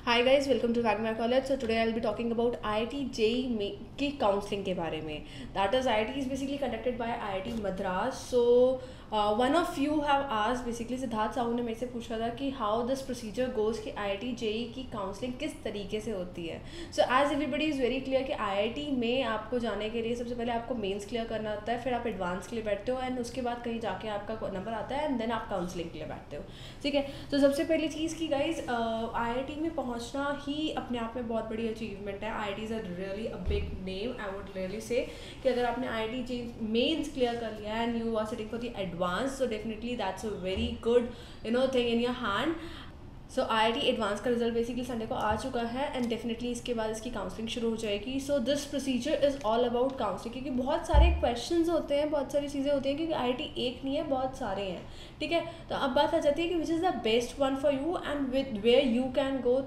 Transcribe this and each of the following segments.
Hi guys, welcome to Waghmare college. So today I will be talking about IIT JEE में की counselling के बारे में। That is IIT is basically conducted by IIT Madras. So one of you have asked, basically Siddharth Sahu ने मेरे से पूछा था कि हाउ दिस प्रोसीजर गोज कि IIT जेई की काउंसलिंग किस तरीके से होती है। So as everybody is very clear कि IIT में आपको जाने के लिए सबसे पहले आपको मेंस क्लियर करना होता है, फिर आप एडवांस के लिए बैठते हो एंड उसके बाद कहीं जाके आपका नंबर आता है एंड देन आप काउंसलिंग के लिए बैठते हो। ठीक है, तो सबसे पहली चीज़ की गाइज IIT में पहुंचना ही अपने आप में बहुत बड़ी अचीवमेंट है। IIT is a really a big name. I would really say कि अगर आपने IIT जे मेंस क्लियर कर लिया and you are sitting for the advance, so definitely that's a very good thing in your hand. So IIT advance का result basically Sunday को आ चुका है एंड डेफिनेटली इसके बाद इसकी काउंसलिंग शुरू हो जाएगी। So this procedure is all about counselling, क्योंकि बहुत सारे क्वेश्चंस होते हैं, बहुत सारी चीज़ें होती हैं, क्योंकि IIT एक नहीं है, बहुत सारे हैं। ठीक है, तो अब बात आ जाती है कि which is the best one for you and with where you can go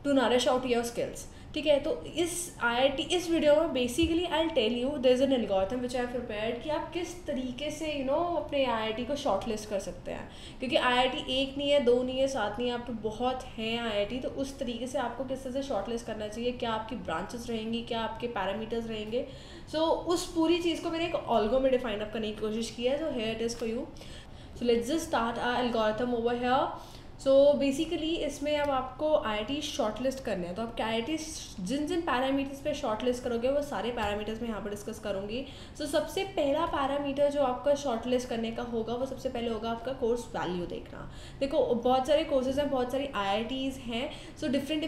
to nourish out your skills. ठीक है, तो इस वीडियो में basically I tell you there is an algorithm which I prepared कि आप किस तरीके से अपने IIT को शॉर्ट लिस्ट कर सकते हैं। क्योंकि IIT एक नहीं है, दो नहीं है, सात नहीं है, आप तो बहुत हैं IIT। तो उस तरीके से आपको किस तरह से शॉर्ट लिस्ट करना चाहिए, क्या आपकी ब्रांचेस रहेंगी, क्या आपके पैरामीटर्स रहेंगे। सो उस पूरी चीज़ को मैंने एक ऑल्गो में डिफाइन अप करने की कोशिश की है। So here it is for you. So let's just start our algorithm over here. So basically इसमें अब आपको IIT शॉर्ट लिस्ट करने हैं, तो आप IIT जिन जिन पैरामीटर्स पे शॉर्ट लिस्ट करोगे वो सारे पैरामीटर्स मैं यहाँ पर डिस्कस करूँगी। सो सबसे पहला पैरामीटर जो आपका शॉर्ट लिस्ट करने का होगा वो सबसे पहले होगा आपका कोर्स वैल्यू देखना। देखो बहुत सारे कोर्सेज हैं, बहुत सारी IITs हैं। सो डिफरेंट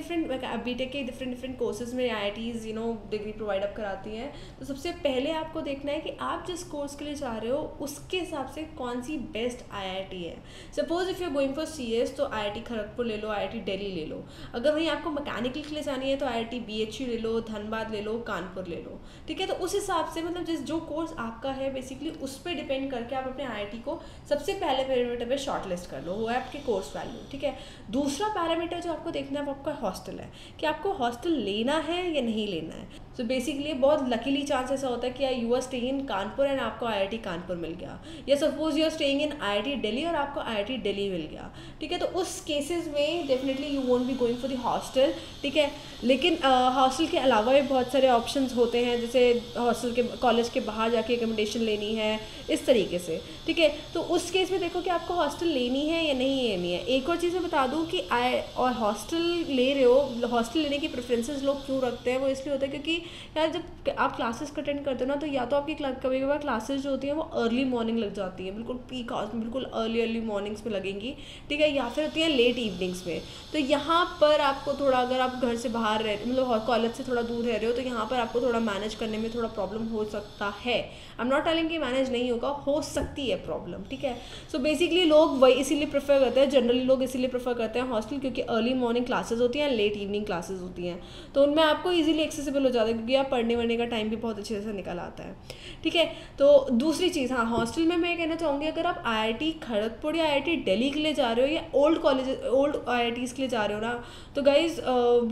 BTech के डिफरेंट कोर्सेज में IITs डिग्री प्रोवाइड अप कराती हैं। तो सबसे पहले आपको देखना है कि आप जिस कोर्स के लिए जा रहे हो उसके हिसाब से कौन सी बेस्ट IIT है। Suppose if you are going for CS तो IIT खड़गपुर ले लो, IIT दिल्ली ले लो। अगर वहीं आपको मैकेनिकल के लिए जानी है तो IIT BHU ले लो, धनबाद ले लो, कानपुर ले लो। ठीक है, तो उस हिसाब से मतलब जो कोर्स आपका है बेसिकली उस पर डिपेंड करके आप अपने IIT को सबसे पहले पैरामीटर पे शॉर्ट लिस्ट कर लो, वो है आपके कोर्स वैल्यू। ठीक है, दूसरा पैरामीटर जो आपको देखना है वो आपका हॉस्टल है, कि आपको हॉस्टल लेना है या नहीं लेना है। सो बेसिकली बहुत लकीली चांस ऐसा होता है कि you are staying in Kanpur and आपको IIT कानपुर मिल गया, या suppose you are staying in IIT Delhi और आपको IIT दिल्ली मिल गया। ठीक है, तो उस केसेस में definitely you won't be going for the hostel. ठीक है, लेकिन हॉस्टल के अलावा भी बहुत सारे ऑप्शंस होते हैं, जैसे हॉस्टल के कॉलेज के बाहर जाके एकोमोडेशन लेनी है, इस तरीके से। ठीक है, तो उस केस में देखो कि आपको हॉस्टल लेनी है या नहीं लेनी है। एक और चीज़ मैं बता दूँ कि और हॉस्टल ले रहे हो, हॉस्टल लेने की प्रेफरेंसेस लोग क्यों रखते हैं, वो इसलिए होता है क्योंकि यार जब आप क्लासेस अटेंड करते हो ना, तो या तो आपकी कभी कभार क्लासेस जो होती हैं वो अर्ली मॉर्निंग लग जाती हैं, बिल्कुल पीक आवर्स में, बिल्कुल अर्ली मॉर्निंग्स में लगेंगी। ठीक है, या फिर होती हैं लेट इवनिंग्स में। तो यहाँ पर आपको थोड़ा, अगर आप घर से बाहर मतलब कॉलेज से थोड़ा दूर रह रहे हो, तो यहाँ पर आपको थोड़ा मैनेज करने में थोड़ा प्रॉब्लम हो सकता है। आई एम नॉट टेलिंग कि मैनेज नहीं होगा, हो सकती है प्रॉब्लम। ठीक है, सो बेसिकली लोग वही इसीलिए प्रेफर करते हैं, जनरली लोग इसीलिए प्रेफर करते हैं हॉस्टल, क्योंकि अर्ली मॉर्निंग क्लासेस होती हैं, लेट इवनिंग क्लासेस होती हैं, तो उनमें आपको ईजिली एक्सेसिबल हो जाता है, क्योंकि आप पढ़ने वढ़ने का टाइम भी बहुत अच्छे से निकल आता है। ठीक है, तो दूसरी चीज़, हाँ, हॉस्टल में मैं कहना चाहूँगी अगर आप IIT खड़गपुर या IIT दिल्ली के लिए जा रहे हो या ओल्ड IITs के लिए जा रहे हो ना, तो guys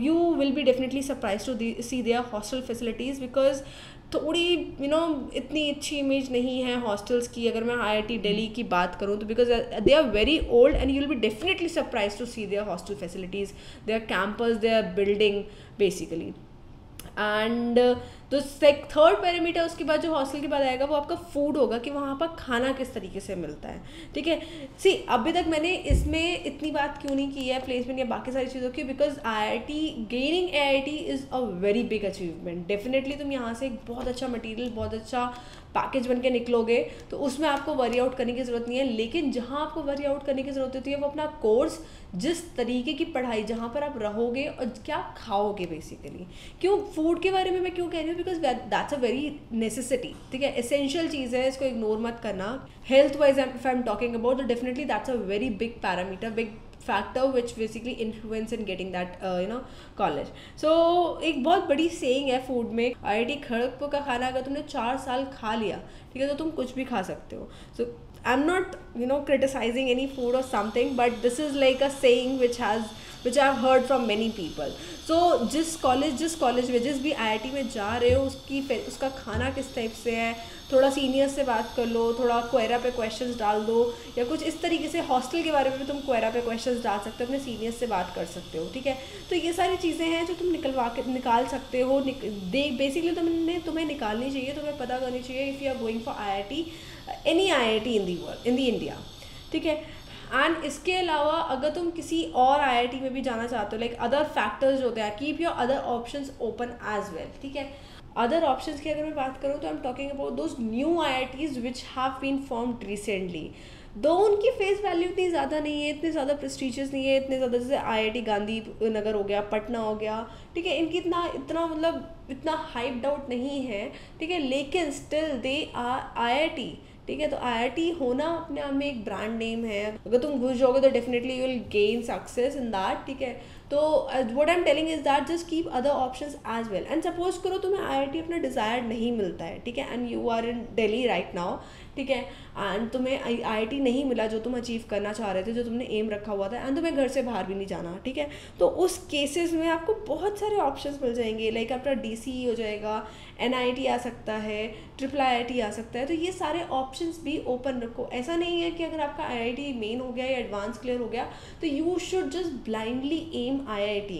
you will be definitely surprise to see their hostel facilities, because थोड़ी इतनी अच्छी इमेज नहीं है हॉस्टल्स की। अगर मैं IIT दिल्ली की बात करूँ तो because they are very old and you will be definitely surprise to see their hostel facilities, their campus, their building basically. And तो थर्ड पैरामीटर उसके बाद जो हॉस्टल के बाद आएगा वो आपका फूड होगा, कि वहाँ पर खाना किस तरीके से मिलता है। ठीक है, सी अभी तक मैंने इसमें इतनी बात क्यों नहीं की है प्लेसमेंट या बाकी सारी चीज़ों की, because gaining IIT is a very big achievement. Definitely तुम यहाँ से एक बहुत अच्छा मटीरियल, बहुत अच्छा पैकेज बन के निकलोगे, तो उसमें आपको वरी आउट करने की ज़रूरत नहीं है। लेकिन जहाँ आपको वरी आउट करने की ज़रूरत होती है वो अपना कोर्स, जिस तरीके की पढ़ाई, जहाँ पर आप रहोगे और क्या खाओगे बेसिकली। क्यों फूड के बारे में मैं क्यों कह रही हूँ, because that's a very necessity. ठीक है, एसेंशियल चीज़ है, इसको इग्नोर मत करना। Health wise if I am talking about, तो definitely that's a very big parameter, big factor which basically influence in getting that college. So एक बहुत बड़ी सेइंग है फूड में, IIT खड़गपुर का खाना अगर तुमने 4 साल खा लिया, ठीक है, तो तुम कुछ भी खा सकते हो। So I am not criticizing any food or something, but this is like a saying which I've heard from many people. So जिस कॉलेज में जिस भी IIT में जा रहे हो उसका खाना किस टाइप से है, थोड़ा सीनियर्स से बात कर लो, थोड़ा क्वेरा पे क्वेश्चंस डाल दो, या कुछ इस तरीके से हॉस्टल के बारे में भी तुम क्वेरा पे क्वेश्चंस डाल सकते हो, अपने सीनियर्स से बात कर सकते हो, ठीक है। तो ये सारी चीज़ें हैं जो तुम निकाल सकते हो। बेसिकली तुम्हें निकालनी चाहिए, तुम्हें पता करनी चाहिए if you are going for IIT, any IIT in the world, in the India, ठीक है। एंड इसके अलावा अगर तुम किसी और IIT में भी जाना चाहते हो, लाइक अदर फैक्टर्स होते हैं, keep your other options open as well, ठीक है। अदर ऑप्शंस की अगर मैं बात करूँ तो I am talking about those new IITs which have been formed recently. दो उनकी फेस वैल्यू इतनी ज़्यादा नहीं है, इतने ज़्यादा प्रेस्टिजियस नहीं है, इतने ज़्यादा, जैसे IIT गांधी नगर हो गया, पटना हो गया, ठीक है, इनकी इतना मतलब इतना हाइप्ड आउट नहीं है, ठीक है, लेकिन स्टिल दे आर IIT, ठीक है। तो IIT होना अपने आप में एक ब्रांड नेम है, अगर तुम घुस जाओगे तो definitely you will gain success in that, ठीक है। तो what I am telling is that just keep other options as well. And suppose करो तुम्हें IIT अपना डिज़ायर्ड नहीं मिलता है, ठीक है, and you are in Delhi right now, ठीक है, एंड तुम्हें IIT नहीं मिला जो तुम अचीव करना चाह रहे थे, जो तुमने एम रखा हुआ था, एंड तुम्हें घर से बाहर भी नहीं जाना, ठीक है। तो उस केसेस में आपको बहुत सारे ऑप्शंस मिल जाएंगे, लाइक आपका DCE हो जाएगा, NIT आ सकता है, IIIT आ सकता है। तो ये सारे ऑप्शंस भी ओपन रखो। ऐसा नहीं है कि अगर आपका IIT मेन हो गया या एडवांस क्लियर हो गया तो you should just blindly aim IIT,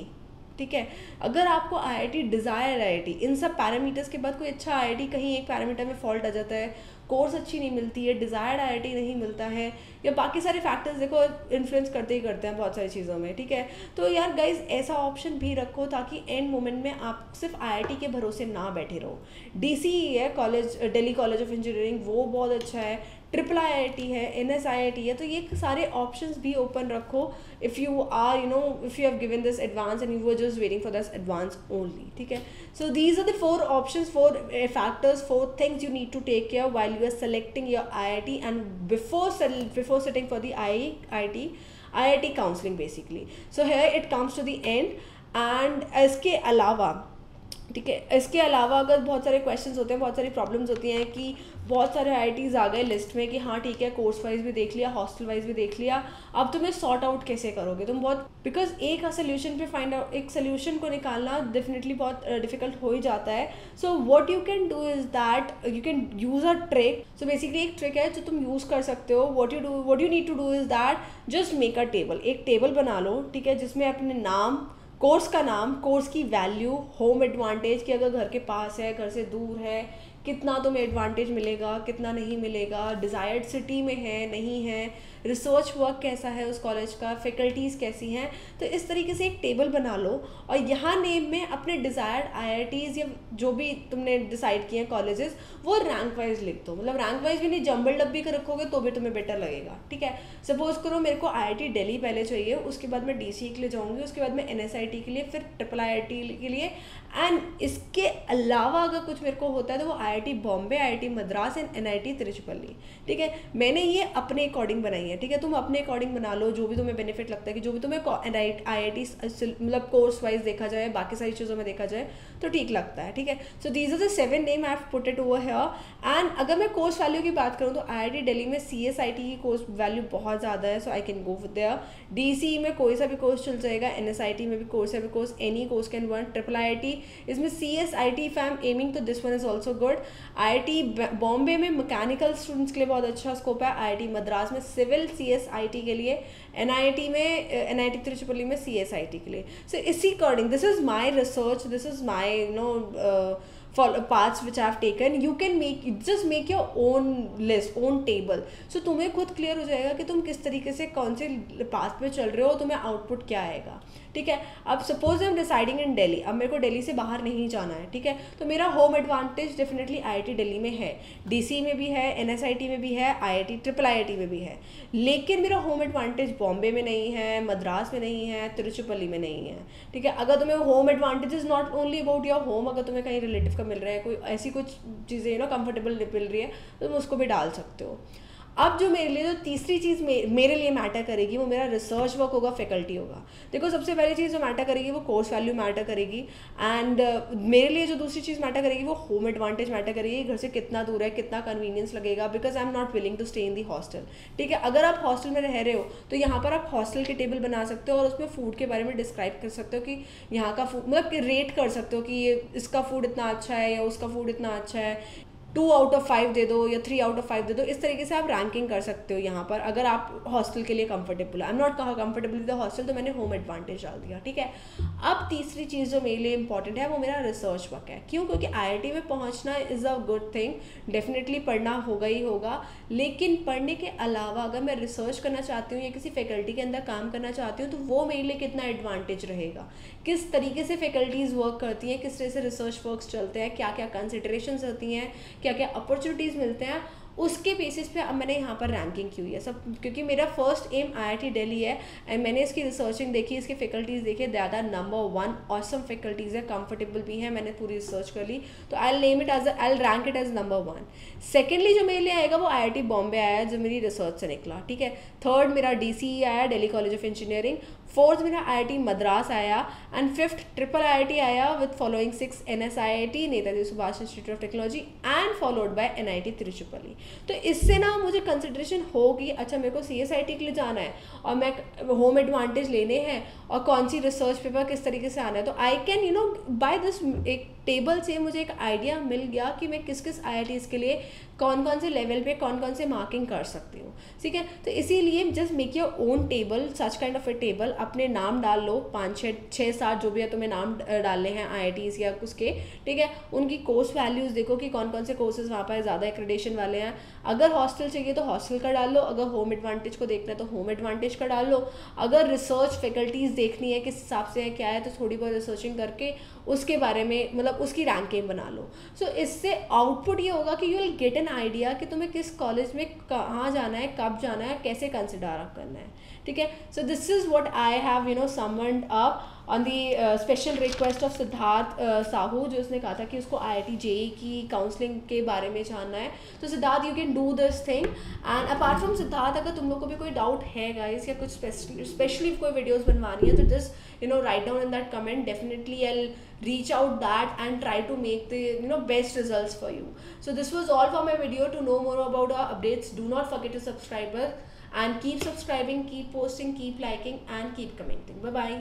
ठीक है। अगर आपको IIT डिज़ायर IIT, इन सब पैरामीटर्स के बाद कोई अच्छा IIT कहीं एक पैरामीटर में फॉल्ट आ जाता है, कोर्स अच्छी नहीं मिलती है, डिज़ायर्ड IIT नहीं मिलता है, या बाकी सारे फैक्टर्स देखो इन्फ्लुएंस करते ही करते हैं बहुत सारी चीज़ों में, ठीक है। तो यार गाइज ऐसा ऑप्शन भी रखो ताकि एंड मोमेंट में आप सिर्फ IIT के भरोसे ना बैठे रहो। DCE है college, Delhi college of engineering, वो बहुत अच्छा है, IIIT है, NSIIT है। तो ये सारे ऑप्शंस भी ओपन रखो if you are if you have given this advance and you are just waiting for this advance only, ठीक है। So these are the 4 options, 4 factors, 4 things you need to take care while you are selecting your IIT and before sitting for the IIT counseling basically. So here it comes to the end, and इसके अलावा, ठीक है, इसके अलावा अगर बहुत सारे questions होते हैं, बहुत सारी प्रॉब्लम्स होती हैं कि बहुत सारे IITs आ गए लिस्ट में कि हाँ ठीक है, कोर्स वाइज भी देख लिया, हॉस्टल वाइज भी देख लिया, अब तुम्हें सॉर्ट आउट कैसे करोगे तुम, बहुत बिकॉज एक सोल्यूशन पे फाइंड आउट, एक सोल्यूशन को निकालना डेफिनेटली बहुत डिफिकल्ट हो ही जाता है। So what you can do is that you can use a trick. So basically एक ट्रिक है जो तुम यूज़ कर सकते हो। What you need to do is that just make a table, एक टेबल बना लो, ठीक है, जिसमें अपने नाम, कोर्स का नाम, कोर्स की वैल्यू, होम एडवांटेज कि अगर घर के पास है, घर से दूर है, कितना तुम्हें एडवांटेज मिलेगा, कितना नहीं मिलेगा, डिज़ायर्ड सिटी में है नहीं है, रिसर्च वर्क कैसा है उस कॉलेज का, फैकल्टीज़ कैसी हैं। तो इस तरीके से एक टेबल बना लो और यहाँ नेम में अपने डिज़ायर्ड IITs या जो भी तुमने डिसाइड किए हैं कॉलेजेस, वो रैंक वाइज लिख दो। मतलब रैंक वाइज भी नहीं, जंबल डब्बी का रखोगे तो भी तुम्हें बेटर लगेगा, ठीक है। सपोज करो मेरे को IIT दिल्ली पहले चाहिए, उसके बाद मैं DCE के लिए जाऊँगी, उसके बाद मैं NSIT के लिए, फिर IIIT के लिए, एंड इसके अलावा अगर कुछ मेरे को होता है तो वो IIT Bombay, IIT Madras and NIT Tiruchirappalli, ठीक है। मैंने ये अपने अकॉर्डिंग बनाई है, ठीक है। तुम अपने अकॉर्डिंग बना लो, जो भी तुम्हें बेनिफिट लगता है कि जो भी तुम्हें IIT मतलब कोर्स वाइज देखा जाए, बाकी सारी चीज़ों में देखा जाए तो ठीक लगता है, ठीक है। So these are the 7 name I have put it over here. And अगर मैं कोर्स वैल्यू की बात करूँ तो IIT दिल्ली में CSIT की कोर्स वैल्यू बहुत ज़्यादा है, so I can go with there. DCE में कोई सा भी कोर्स चल जाएगा, NSIT में भी कोर्स है, because any course can learn. IIIT इसमें CSIT if I am aiming तो this one is also good. IIT Bombay में मैकेनिकल स्टूडेंट्स के लिए बहुत अच्छा स्कोप है, IIT मद्रास में सिविल CSIT के लिए, NIT में NIT तिरुचिपल्ली में CSIT के लिए। सो इसी according this is my research, this is my paths which I have taken. You can just make your own list, own table. So तुम्हें खुद क्लियर हो जाएगा कि तुम किस तरीके से कौन से पाथ पे चल रहे हो, तुम्हें आउटपुट क्या आएगा, ठीक है। अब सपोज आई एम डिसाइडिंग इन दिल्ली, अब मेरे को दिल्ली से बाहर नहीं जाना है, ठीक है, तो मेरा home advantage definitely IIT Delhi में है, DCE में भी है, NSIT में भी है, IIT में भी है, लेकिन मेरा होम एडवांटेज बॉम्बे में नहीं है, मद्रास में नहीं है, तिरुचिपल्ली में नहीं है, ठीक है। अगर तुम्हें home advantage is not only about your home, अगर तुम्हें कहीं रिलेटिव का मिल रहा है, कोई ऐसी कुछ चीज़ें कंफर्टेबल मिल रही है तो तुम उसको भी डाल सकते हो। अब जो मेरे लिए जो तीसरी चीज़ मेरे लिए मैटर करेगी वो मेरा रिसर्च वर्क होगा, फैकल्टी होगा। देखो सबसे पहली चीज़ जो मैटर करेगी वो कोर्स वैल्यू मैटर करेगी, एंड मेरे लिए जो दूसरी चीज़ मैटर करेगी वो होम एडवांटेज मैटर करेगी, घर से कितना दूर है, कितना कन्वीनियंस लगेगा, because I am not willing to stay in the hostel, ठीक है। अगर आप हॉस्टल में रह रहे हो तो यहाँ पर आप हॉस्टल के टेबल बना सकते हो और उसमें फूड के बारे में डिस्क्राइब कर सकते हो कि यहाँ का फूड, मतलब कि रेट कर सकते हो कि ये इसका फूड इतना अच्छा है या उसका फूड इतना अच्छा है, 2 out of 5 दे दो या 3 out of 5 दे दो, इस तरीके से आप रैंकिंग कर सकते हो यहाँ पर, अगर आप हॉस्टल के लिए कंफर्टेबल है। आई एम नॉट कहा कंफर्टेबल विद द हॉस्टल, तो मैंने होम एडवांटेज डाल दिया, ठीक है। अब तीसरी चीज़ जो मेरे लिए इंपॉर्टेंट है वो मेरा रिसर्च वर्क है। क्यों? क्योंकि IIT में पहुँचना is a good thing, definitely पढ़ना होगा ही होगा, लेकिन पढ़ने के अलावा अगर मैं रिसर्च करना चाहती हूँ या किसी फैकल्टी के अंदर काम करना चाहती हूँ, तो वो मेरे लिए कितना एडवांटेज रहेगा, किस तरीके से फैकल्टीज़ वर्क करती हैं, किस तरह से रिसर्च वर्क्स चलते हैं, क्या क्या कंसिडरेशंस होती हैं, क्या क्या अपॉर्चुनिटीज़ मिलते हैं, उसके बेसिस पे अब मैंने यहाँ पर रैंकिंग की हुई है सब। क्योंकि मेरा फर्स्ट एम IIT दिल्ली है एंड मैंने इसकी रिसर्चिंग देखी, इसके फैकल्टीज़ देखे, they are number 1 awesome faculties है, कंफर्टेबल भी है, मैंने पूरी रिसर्च कर ली, तो I name it as I rank it as number 1। Secondly जो मेरे लिए आएगा वो IIT बॉम्बे आया, जो मेरी रिसर्च से निकला, ठीक है। थर्ड मेरा DCE आया, Delhi college of engineering. Fourth मेरा IIT मद्रास आया एंड फिफ्थ ट्रिपल IIT आया with following 6 NSIIT, Netaji Subhash institute of technology and followed by NIT Tiruchirappalli. तो इससे ना मुझे कंसिडरेशन होगी, अच्छा मेरे को CSIT के लिए जाना है और मैं होम एडवांटेज लेने हैं और कौन सी रिसर्च पेपर किस तरीके से आना है, तो आई कैन बाय दिस एक टेबल से मुझे एक आइडिया मिल गया कि मैं किस किस IITs के लिए कौन कौन से लेवल पे कौन कौन से मार्किंग कर सकती हूँ, ठीक है। तो इसीलिए just make your own table, such kind of A table, अपने नाम डाल लो, 5-6-7 जो भी है तुम्हें नाम डालने हैं IITs या उसके, ठीक है। उनकी कोर्स वैल्यूज़ देखो कि कौन कौन से कोर्सेज वहाँ पर ज़्यादा एक्रेडिटेशन वाले हैं, अगर हॉस्टल चाहिए तो हॉस्टल का डाल लो, अगर होम एडवांटेज को देखना है तो होम एडवांटेज का डाल लो, अगर रिसर्च फैकल्टीज़ देखनी है किस हिसाब से है क्या है, तो थोड़ी बहुत रिसर्चिंग करके उसके बारे में मतलब उसकी रैंकिंग बना लो। सो इससे आउटपुट ये होगा कि you will get an idea कि तुम्हें किस कॉलेज में कहाँ जाना है, कब जाना है, कैसे कंसिडर करना है, ठीक है। So this is what I have summoned up on the special request of Siddharth Sahu, जो उसने कहा था कि उसको IIT JEE की काउंसलिंग के बारे में जानना है। तो Siddharth, you can do this thing. And apart from Siddharth, अगर तुम लोग को भी कोई डाउट है गाइस, या कुछ स्पेशली कोई वीडियोज़ बनवानी है, तो just write down in that comment. Definitely I'll reach out that and try to make the best results for you. So this was all for my video. To know more about our updates, do not forget to subscribe us and keep subscribing, keep posting, keep liking and keep commenting. Bye bye.